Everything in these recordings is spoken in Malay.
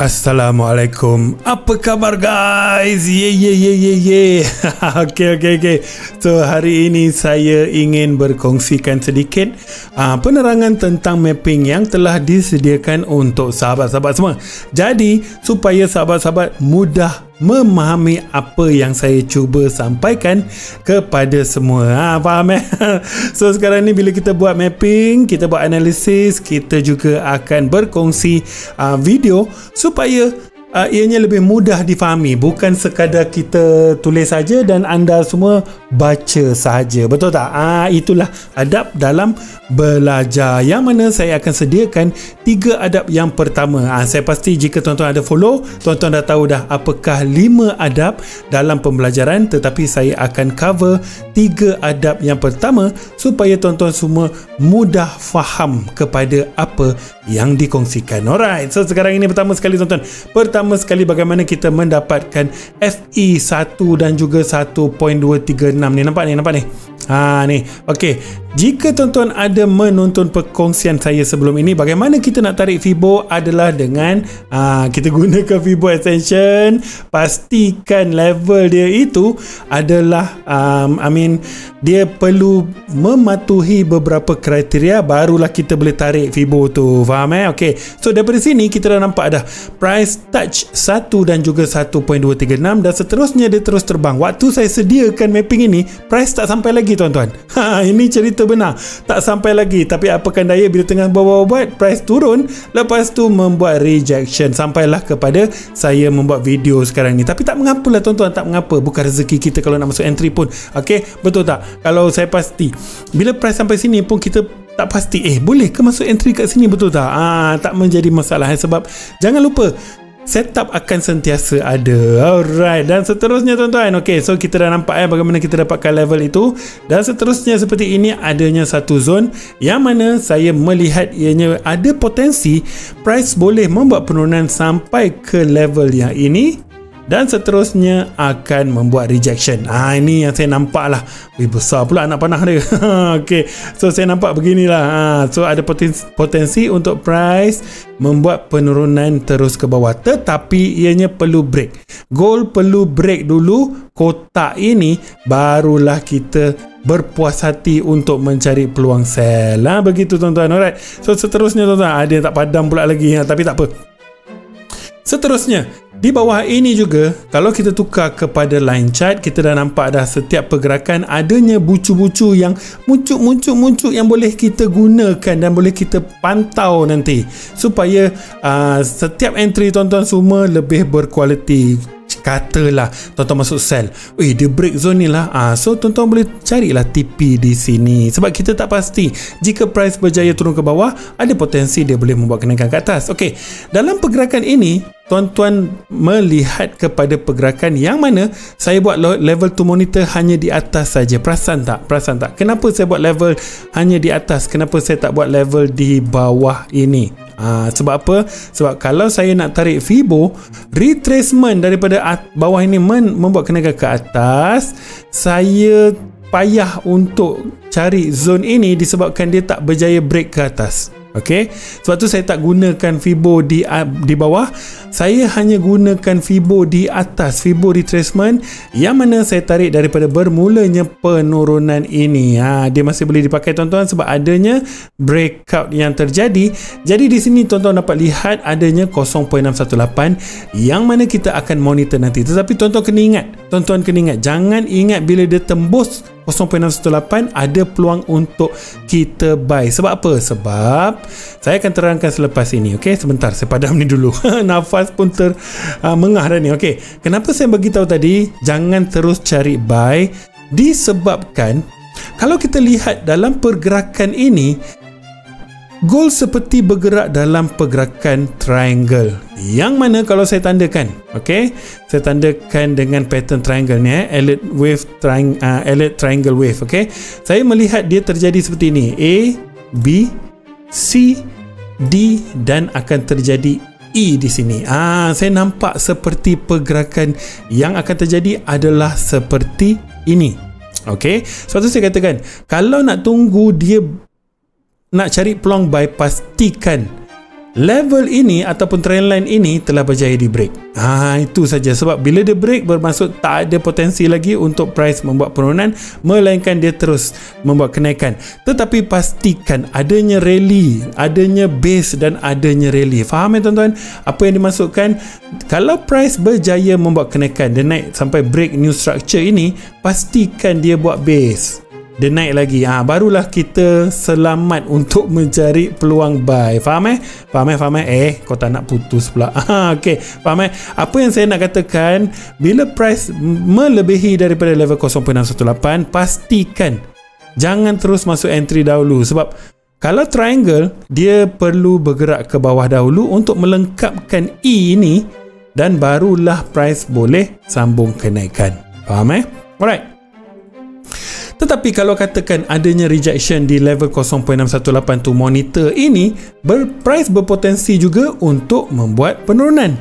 Assalamualaikum. Apa khabar guys? Ye. Okay. So hari ini saya ingin berkongsikan sedikit penerangan tentang mapping yang telah disediakan untuk sahabat-sahabat semua. Jadi supaya sahabat-sahabat mudah memahami apa yang saya cuba sampaikan kepada semua. Faham So sekarang ni bila kita buat mapping, kita buat analisis, kita juga akan berkongsi video supaya ianya lebih mudah difahami, bukan sekadar kita tulis saja dan anda semua baca sahaja. Betul tak? Itulah adab dalam belajar, yang mana saya akan sediakan 3 adab yang pertama. Saya pasti jika tuan-tuan ada follow, tuan-tuan dah tahu dah apakah 5 adab dalam pembelajaran, tetapi saya akan cover 3 adab yang pertama supaya tuan-tuan semua mudah faham kepada apa yang dikongsikan. Alright, so sekarang ini pertama sekali tuan-tuan, pertama sekali bagaimana kita mendapatkan FE1 dan juga 1.236 ni. Nampak ni? Ni. Okey. Jika tuan-tuan ada menonton perkongsian saya sebelum ini, bagaimana kita nak tarik Fibo adalah dengan kita gunakan Fibo extension. Pastikan level dia itu adalah dia perlu mematuhi beberapa kriteria, barulah kita boleh tarik Fibo tu. Faham Okey. So daripada sini kita dah nampak dah price touch 1 dan juga 1.236 dan seterusnya dia terus terbang. Waktu saya sediakan mapping ini, price tak sampai lagi tuan-tuan. Ini cerita benar, tak sampai lagi. Tapi apakan daya, bila tengah buat price turun, lepas tu membuat rejection, sampailah kepada saya membuat video sekarang ni. Tapi tak mengapalah tuan-tuan, tak mengapa, bukan rezeki kita kalau nak masuk entry pun. Okey, betul tak? Kalau saya pasti bila price sampai sini pun kita tak pasti boleh ke masuk entry kat sini, betul tak? Tak menjadi masalah sebab jangan lupa setup akan sentiasa ada. Alright, dan seterusnya tuan-tuan. Okey, so kita dah nampak bagaimana kita dapatkan level itu, dan seterusnya seperti ini adanya satu zone yang mana saya melihat ianya ada potensi price boleh membuat penurunan sampai ke level yang ini dan seterusnya akan membuat rejection. Ini yang saya nampak lah. Besar pula anak panah dia. Okey, so saya nampak beginilah. So ada potensi untuk price membuat penurunan terus ke bawah, tetapi ianya perlu break. Gold perlu break dulu kotak ini, barulah kita berpuas hati untuk mencari peluang sell. Begitu tuan-tuan. Alright, so seterusnya tuan-tuan, ada yang tak padam pula lagi, tapi tak apa. Seterusnya, di bawah ini juga, kalau kita tukar kepada line chart, kita dah nampak dah setiap pergerakan adanya bucu-bucu yang muncul yang boleh kita gunakan dan boleh kita pantau nanti supaya setiap entry tuan-tuan semua lebih berkualiti. Katalah tuan-tuan masuk sell, dia break zone ni lah, so tuan-tuan boleh carilah TP di sini, sebab kita tak pasti jika price berjaya turun ke bawah, ada potensi dia boleh membuat kenaikan ke atas. Okey, dalam pergerakan ini tuan-tuan melihat kepada pergerakan yang mana saya buat level to monitor hanya di atas saja. Perasan tak? Kenapa saya buat level hanya di atas? Kenapa saya tak buat level di bawah ini? Sebab apa? Sebab kalau saya nak tarik Fibo, retracement daripada bawah ini membuat kenaikan ke atas, saya payah untuk cari zone ini disebabkan dia tak berjaya break ke atas. Okey, sebab tu saya tak gunakan Fibo di bawah, saya hanya gunakan Fibo di atas, Fibo retracement yang mana saya tarik daripada bermulanya penurunan ini. Dia masih boleh dipakai tuan-tuan sebab adanya breakout yang terjadi. Jadi di sini tuan-tuan dapat lihat adanya 0.618 yang mana kita akan monitor nanti. Tetapi tuan-tuan kena ingat, jangan ingat bila dia tembus 0.618 ada peluang untuk kita buy. Sebab apa? Sebab saya akan terangkan selepas ini. Okey, sebentar saya padam ni dulu. Nafas pun mengah dah ni. Okey, kenapa saya beritahu tadi jangan terus cari buy? Disebabkan kalau kita lihat dalam pergerakan ini, gold seperti bergerak dalam pergerakan triangle, yang mana kalau saya tandakan, saya tandakan dengan pattern triangle ni, elite triangle wave. Saya melihat dia terjadi seperti ini, A, B, C, D dan akan terjadi E di sini. Saya nampak seperti pergerakan yang akan terjadi adalah seperti ini. Sebab tu saya katakan, kalau nak tunggu dia nak cari peluang buy, pastikan level ini ataupun trendline ini telah berjaya di break. Itu saja. Sebab bila dia break bermaksud tak ada potensi lagi untuk price membuat penurunan, melainkan dia terus membuat kenaikan. Tetapi pastikan adanya rally, adanya base dan adanya rally. Faham ya tuan-tuan apa yang dimaksudkan? Kalau price berjaya membuat kenaikan, dia naik sampai break new structure ini, pastikan dia buat base, dia naik lagi, barulah kita selamat untuk mencari peluang buy. Faham kau tak nak putus pula. Okey, faham apa yang saya nak katakan? Bila price melebihi daripada level 0.618, pastikan jangan terus masuk entry dahulu. Sebab kalau triangle, dia perlu bergerak ke bawah dahulu untuk melengkapkan E ini, dan barulah price boleh sambung kenaikan. Faham Alright. Tetapi kalau katakan adanya rejection di level 0.618 tu, monitor ini price berpotensi juga untuk membuat penurunan.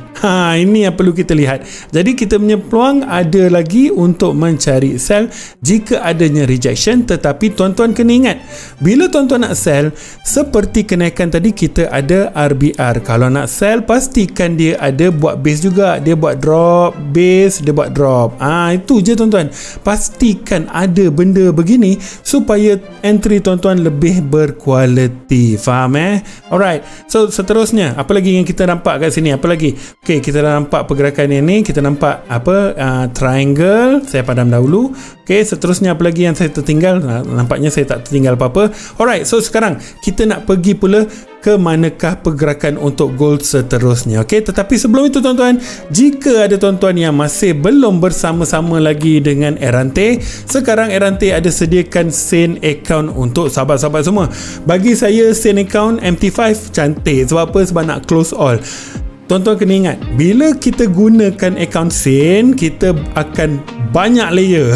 Ini yang perlu kita lihat. Jadi kita punya peluang ada lagi untuk mencari sell jika adanya rejection. Tetapi tuan-tuan kena ingat, bila tuan-tuan nak sell, seperti kenaikan tadi kita ada RBR. Kalau nak sell, pastikan dia ada buat base juga. Dia buat drop, base, dia buat drop. Itu je tuan-tuan. Pastikan ada benda begini supaya entry tuan-tuan lebih berkualiti. Faham Alright. So seterusnya, apa lagi yang kita nampak kat sini? Apa lagi? Okay, kita dah nampak pergerakan ini, kita nampak triangle. Saya padam dahulu. Okay, seterusnya apa lagi yang saya tertinggal? Nampaknya saya tak tertinggal apa-apa. Alright, so sekarang kita nak pergi pula ke manakah pergerakan untuk gold seterusnya. Okay, tetapi sebelum itu tuan-tuan, jika ada tuan-tuan yang masih belum bersama-sama lagi dengan Erante, sekarang Erante ada sediakan Sen account untuk sahabat-sahabat semua. Bagi saya Sen account MT5 cantik. Sebab apa? Sebab nak close all. Tuan-tuan kena ingat, bila kita gunakan account Sen, kita akan banyak layer.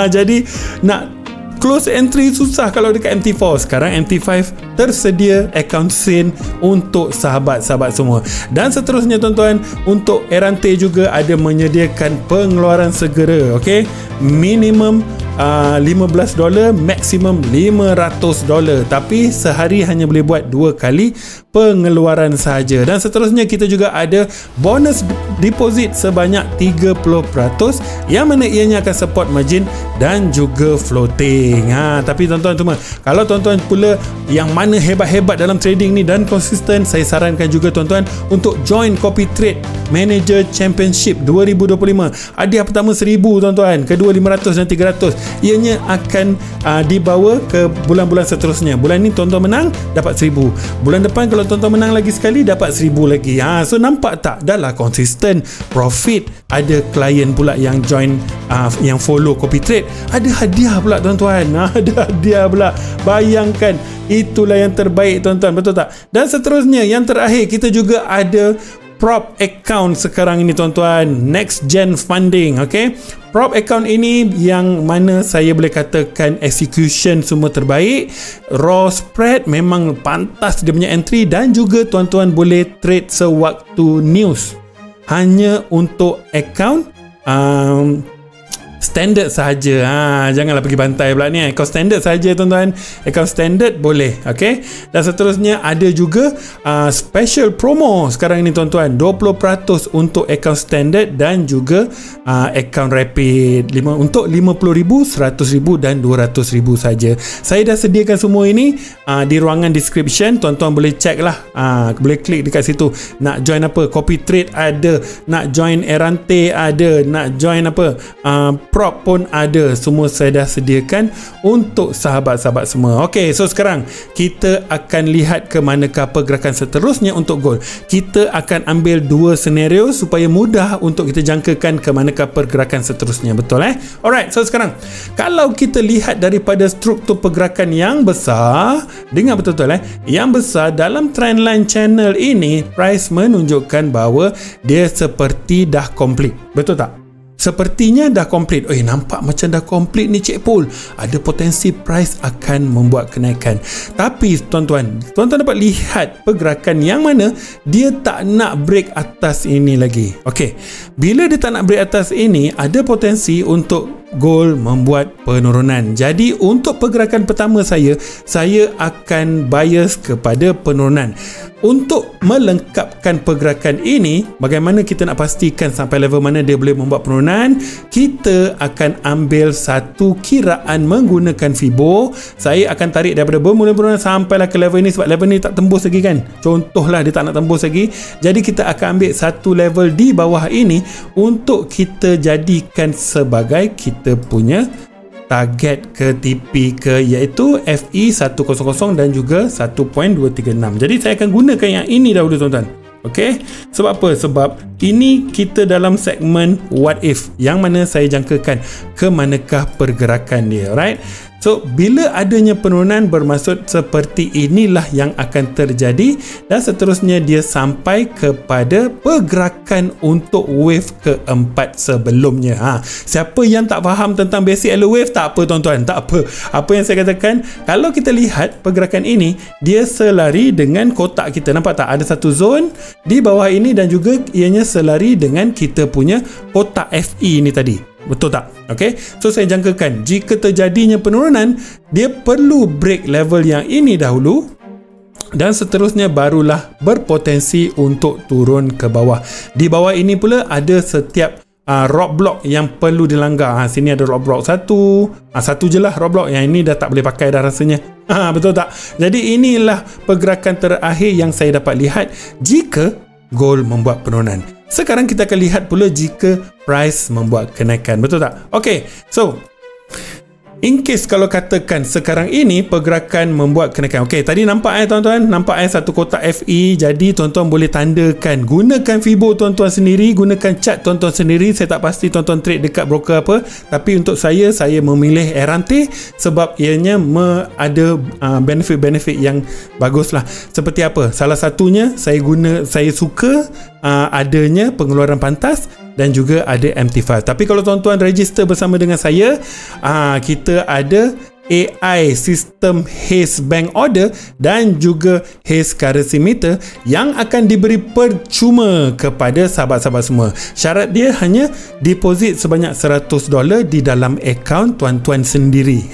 Jadi nak close entry susah kalau dekat MT4. Sekarang MT5 tersedia account Sen untuk sahabat-sahabat semua. Dan seterusnya tuan-tuan, untuk Erante juga ada menyediakan pengeluaran segera. Okay, minimum $15, maksimum $500, tapi sehari hanya boleh buat 2 kali pengeluaran sahaja. Dan seterusnya kita juga ada bonus deposit sebanyak 30%, yang mana ianya akan support margin dan juga floating. Tapi tuan-tuan, kalau tuan-tuan pula yang mana hebat-hebat dalam trading ni dan konsisten, saya sarankan juga tuan-tuan untuk join Copy Trade Manager Championship 2025. Hadiah pertama 1000 tuan-tuan, kedua 500 dan 300. Ianya akan dibawa ke bulan-bulan seterusnya. Bulan ni tuan-tuan menang, dapat 1000. Bulan depan kalau tuan-tuan menang lagi sekali, dapat 1000 lagi. So nampak tak? Dah lah konsisten, profit. Ada klien pula yang join, yang follow Copy Trade, ada hadiah pula tuan-tuan. Ada hadiah pula. Bayangkan, itulah yang terbaik tuan-tuan, betul tak? Dan seterusnya, yang terakhir, kita juga ada prop account sekarang ini tuan-tuan, next gen funding. Okay, prop account ini yang mana saya boleh katakan execution semua terbaik, raw spread memang pantas dia punya entry, dan juga tuan-tuan boleh trade sewaktu news. Hanya untuk account standard sahaja. Janganlah pergi bantai pula ni. Account standard sahaja tuan-tuan. Account standard boleh. Okay. Dan seterusnya ada juga special promo sekarang ini tuan-tuan. 20% untuk account standard dan juga account rapid untuk 50,000, 100,000 dan 200,000 saja. Saya dah sediakan semua ini di ruangan description. Tuan-tuan boleh check lah. Boleh klik dekat situ. Nak join apa? Copy Trade ada. Nak join Erante ada. Nak join apa? Prop pun ada. Semua saya dah sediakan untuk sahabat-sahabat semua. Okey, so sekarang kita akan lihat ke manakah pergerakan seterusnya untuk gold. Kita akan ambil 2 senario supaya mudah untuk kita jangkakan ke manakah pergerakan seterusnya. Betul Alright, so sekarang kalau kita lihat daripada struktur pergerakan yang besar, dengar betul-betul yang besar dalam trendline channel ini, price menunjukkan bahawa dia seperti dah complete. Betul tak? Sepertinya dah komplit. Nampak macam dah komplit ni Cik Pul. Ada potensi price akan membuat kenaikan. Tapi tuan-tuan dapat lihat pergerakan yang mana dia tak nak break atas ini lagi. Okey. Bila dia tak nak break atas ini, ada potensi untuk gold membuat penurunan. Jadi untuk pergerakan pertama saya akan bias kepada penurunan. Untuk melengkapkan pergerakan ini, bagaimana kita nak pastikan sampai level mana dia boleh membuat penurunan, kita akan ambil satu kiraan menggunakan Fibo. Saya akan tarik daripada bermula penurunan sampailah ke level ini, sebab level ni tak tembus lagi kan. Contohlah dia tak nak tembus lagi. Jadi kita akan ambil satu level di bawah ini untuk kita jadikan sebagai kita punya target ke TP ke, iaitu FE100 dan juga 1.236. Jadi saya akan gunakan yang ini dahulu tuan-tuan. Okey, sebab apa? Sebab ini kita dalam segmen what if, yang mana saya jangkakan ke manakah pergerakan dia, right? So, bila adanya penurunan bermaksud seperti inilah yang akan terjadi, dan seterusnya dia sampai kepada pergerakan untuk wave keempat sebelumnya. Siapa yang tak faham tentang basic yellow wave, tak apa tuan-tuan, tak apa. Apa yang saya katakan, kalau kita lihat pergerakan ini, dia selari dengan kotak kita. Nampak tak? Ada satu zone di bawah ini dan juga ianya selari dengan kita punya kotak FE ini tadi. Betul tak? Okay, so saya jangkakan jika terjadinya penurunan, dia perlu break level yang ini dahulu dan seterusnya barulah berpotensi untuk turun ke bawah. Di bawah ini pula ada setiap rock block yang perlu dilanggar. Sini ada rock block satu je lah rock block, yang ini dah tak boleh pakai dah rasanya. Betul tak? Jadi inilah pergerakan terakhir yang saya dapat lihat jika gold membuat penurunan. Sekarang kita akan lihat pula jika price membuat kenaikan. Betul tak? Okay, so in case kalau katakan sekarang ini pergerakan membuat kenaikan. Okey, tadi nampak tuan-tuan, nampak satu kotak FE. Jadi tuan-tuan boleh tandakan, gunakan Fibo tuan-tuan sendiri, gunakan chart tuan-tuan sendiri. Saya tak pasti tuan-tuan trade dekat broker apa, tapi untuk saya memilih Erante sebab ianya ada benefit-benefit yang bagus lah. Seperti apa? Salah satunya saya suka adanya pengeluaran pantas dan juga ada MT5. Tapi kalau tuan-tuan register bersama dengan saya, kita ada AI System Haze Bank Order dan juga Haze Currency Meter yang akan diberi percuma kepada sahabat-sahabat semua. Syarat dia hanya deposit sebanyak $100 di dalam akaun tuan-tuan sendiri.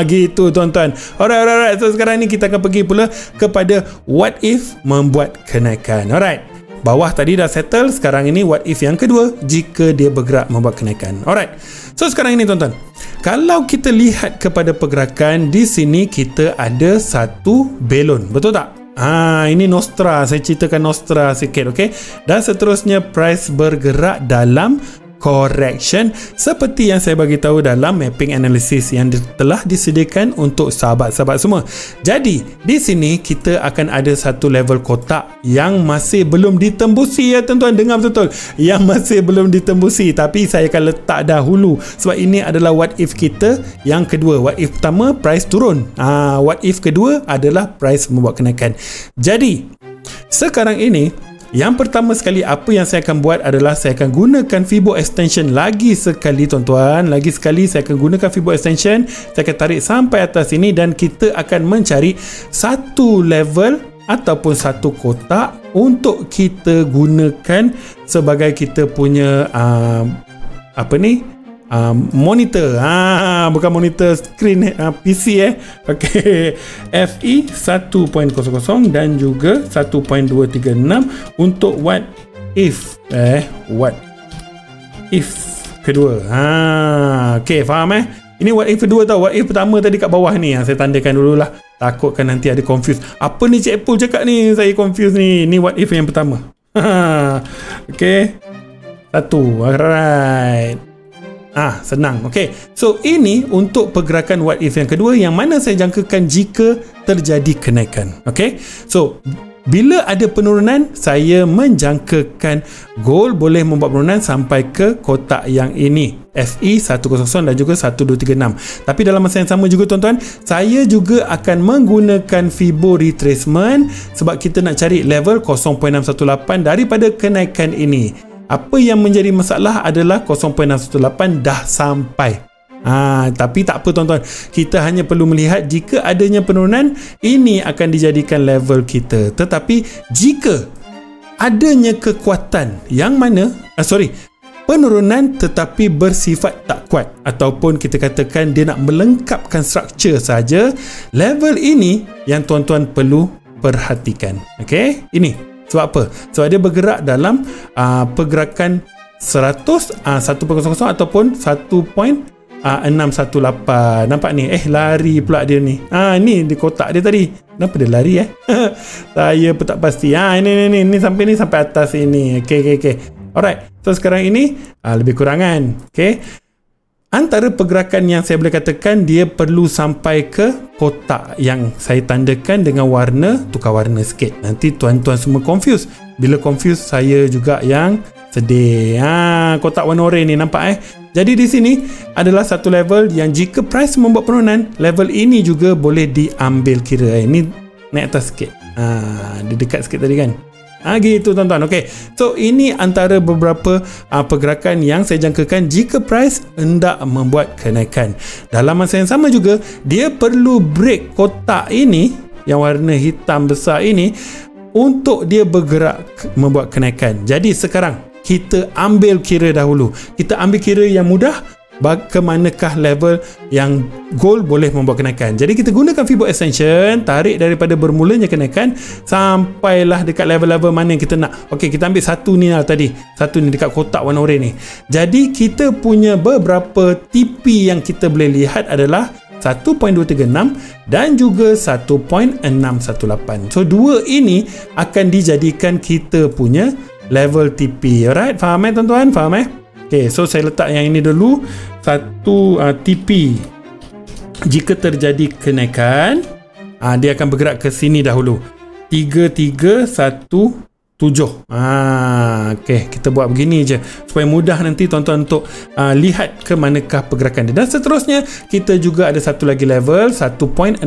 Gitu tuan-tuan. Alright. So sekarang ni kita akan pergi pula kepada what if membuat kenaikan. Alright. Bawah tadi dah settle, sekarang ini what if yang kedua jika dia bergerak membuat kenaikan. Alright. So sekarang ini tuan-tuan, kalau kita lihat kepada pergerakan di sini, kita ada satu belon. Betul tak? Ini Nostra, saya ceritakan Nostra sikit, okey. Dan seterusnya price bergerak dalam correction seperti yang saya bagi tahu dalam mapping analysis yang telah disediakan untuk sahabat-sahabat semua. Jadi di sini kita akan ada satu level kotak yang masih belum ditembusi ya tuan-tuan, dengar betul-betul, yang masih belum ditembusi, tapi saya akan letak dahulu sebab ini adalah what if kita yang kedua. What if pertama price turun, what if kedua adalah price membuat kenaikan. Jadi sekarang ini yang pertama sekali apa yang saya akan buat adalah saya akan gunakan Fibo extension lagi sekali tuan-tuan. Lagi sekali saya akan gunakan Fibo extension. Saya akan tarik sampai atas ini dan kita akan mencari satu level ataupun satu kotak untuk kita gunakan sebagai kita punya monitor. Bukan monitor screen PC Okey. FE 1.00 dan juga 1.236 untuk what if kedua. Okey, faham Ini what if kedua tau. What if pertama tadi kat bawah ni, saya tandakan dululah. Takutkan nanti ada confuse. Apa ni Cik Apple cakap ni? Saya confuse ni. Ni what if yang pertama. Okey. Satu. Alright. Senang. Okey. So ini untuk pergerakan what if yang kedua, yang mana saya jangkakan jika terjadi kenaikan. Okey. So bila ada penurunan, saya menjangkakan gold boleh membuat penurunan sampai ke kotak yang ini, FE 100 dan juga 1236. Tapi dalam masa yang sama juga tuan-tuan, saya juga akan menggunakan Fibo retracement sebab kita nak cari level 0.618 daripada kenaikan ini. Apa yang menjadi masalah adalah 0.618 dah sampai. Tapi tak apa tuan-tuan, kita hanya perlu melihat jika adanya penurunan, ini akan dijadikan level kita. Tetapi jika adanya kekuatan yang mana penurunan tetapi bersifat tak kuat, ataupun kita katakan dia nak melengkapkan struktur saja, level ini yang tuan-tuan perlu perhatikan. Okey, ini sebab apa? Sebab dia bergerak dalam pergerakan 100 1.00 ataupun 1.618. Nampak ni? Lari pula dia ni. Ni di kotak dia tadi. Kenapa dia lari Saya pun tak pasti. Ini sampai atas ini. Okey. Alright. So sekarang ini lebih kurangan. Okey. Antara pergerakan yang saya boleh katakan dia perlu sampai ke kotak yang saya tandakan dengan warna, tukar warna sikit. Nanti tuan-tuan semua confuse. Bila confuse, saya juga yang sedih. Kotak warna oranye ni nampak Jadi di sini adalah satu level yang jika price membuat penurunan, level ini juga boleh diambil kira. Ini naik atas sikit. Dia dekat sikit tadi kan. Gitu tuan-tuan. Okey. So ini antara beberapa pergerakan yang saya jangkakan jika price hendak membuat kenaikan. Dalam masa yang sama juga, dia perlu break kotak ini yang warna hitam besar ini untuk dia bergerak membuat kenaikan. Jadi sekarang kita ambil kira dahulu. Kita ambil kira yang mudah, ke manakah level yang gold boleh membuat kenaikan. Jadi kita gunakan Fibo extension, tarik daripada bermulanya kenaikan sampailah dekat level-level mana yang kita nak. Okey, kita ambil satu ni lah tadi. Satu ni dekat kotak warna oranye ni. Jadi kita punya beberapa TP yang kita boleh lihat adalah 1.236 dan juga 1.618. So dua ini akan dijadikan kita punya level TP. Alright, faham tuan-tuan? Faham Okay, so saya letak yang ini dulu. Satu TP jika terjadi kenaikan, dia akan bergerak ke sini dahulu. 3317. Okay, kita buat begini je supaya mudah nanti tuan-tuan untuk lihat ke manakah pergerakan dia. Dan seterusnya kita juga ada satu lagi level 1.618.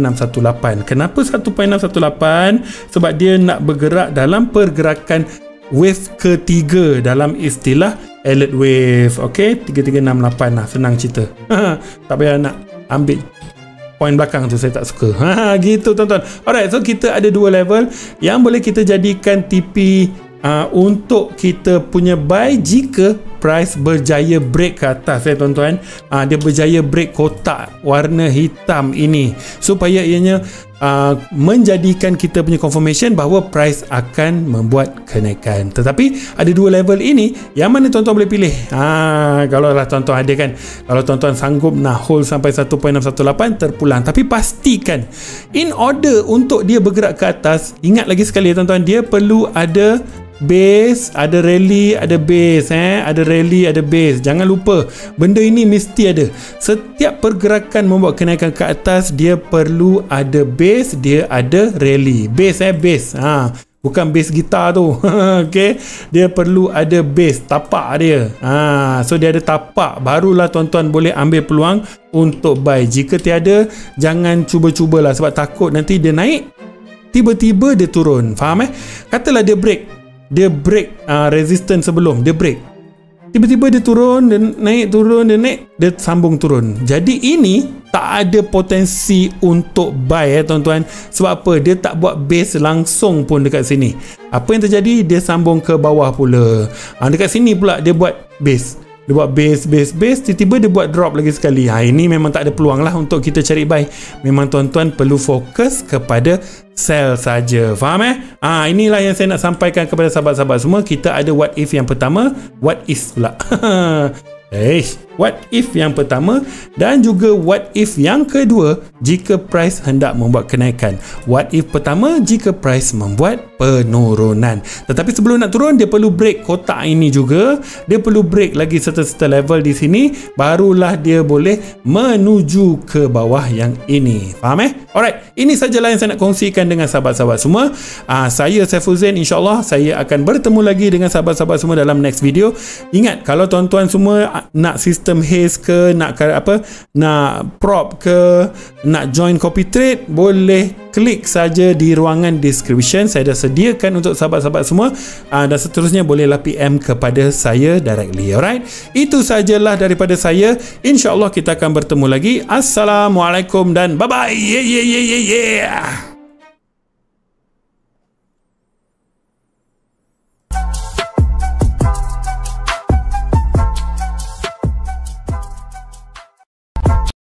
Kenapa 1.618? Sebab dia nak bergerak dalam pergerakan wave ketiga dalam istilah Elliott wave. Okey, 3368 lah, senang cerita. Tak payah nak ambil poin belakang tu, saya tak suka. Gitu tuan-tuan. Alright, so kita ada dua level yang boleh kita jadikan TP untuk kita punya buy jika price berjaya break ke atas tuan-tuan. Dia berjaya break kotak warna hitam ini supaya ianya menjadikan kita punya confirmation bahawa price akan membuat kenaikan. Tetapi ada dua level ini yang mana tuan-tuan boleh pilih. Kalau lah tuan-tuan ada kan, kalau tuan-tuan sanggup nak hold sampai 1.618 terpulang, tapi pastikan in order untuk dia bergerak ke atas, ingat lagi sekali tuan-tuan, dia perlu ada base, ada rally, ada base, ada rally, ada base. Jangan lupa, benda ini mesti ada. Setiap pergerakan membuat kenaikan ke atas, dia perlu ada base, dia ada rally. Base base. Bukan base gitar tu. Okey, dia perlu ada base, tapak dia. So dia ada tapak, barulah tuan-tuan boleh ambil peluang untuk buy. Jika tiada, jangan cuba-cubalah sebab takut nanti dia naik, tiba-tiba dia turun. Faham Katalah dia break, resistance sebelum dia break, tiba-tiba dia turun, dia naik, turun, dia naik, dia sambung turun. Jadi ini tak ada potensi untuk buy tuan-tuan. Sebab apa? Dia tak buat base langsung pun dekat sini. Apa yang terjadi? Dia sambung ke bawah pula. Dekat sini pula dia buat base. Dia buat base, tiba-tiba dia buat drop lagi sekali. Ini memang tak ada peluang lah untuk kita cari buy. Memang tuan-tuan perlu fokus kepada sell saja. Faham inilah yang saya nak sampaikan kepada sahabat-sahabat semua. Kita ada what if yang pertama, what is pula. What if yang pertama dan juga what if yang kedua jika price hendak membuat kenaikan. What if pertama jika price membuat penurunan. Tetapi sebelum nak turun, dia perlu break kotak ini juga. Dia perlu break lagi serta-serta level di sini, barulah dia boleh menuju ke bawah yang ini. Faham Alright, ini sajalah yang saya nak kongsikan dengan sahabat-sahabat semua. Saya Saiful Zain, insyaAllah saya akan bertemu lagi dengan sahabat-sahabat semua dalam next video. Ingat, kalau tuan-tuan semua nak sistem haze ke, nak prop ke, nak join copy trade, boleh klik saja di ruangan description. Saya dah sediakan untuk sahabat-sahabat semua, dan seterusnya bolehlah PM kepada saya directly. Alright, itu sajalah daripada saya. InsyaAllah kita akan bertemu lagi. Assalamualaikum dan bye bye. Yeah.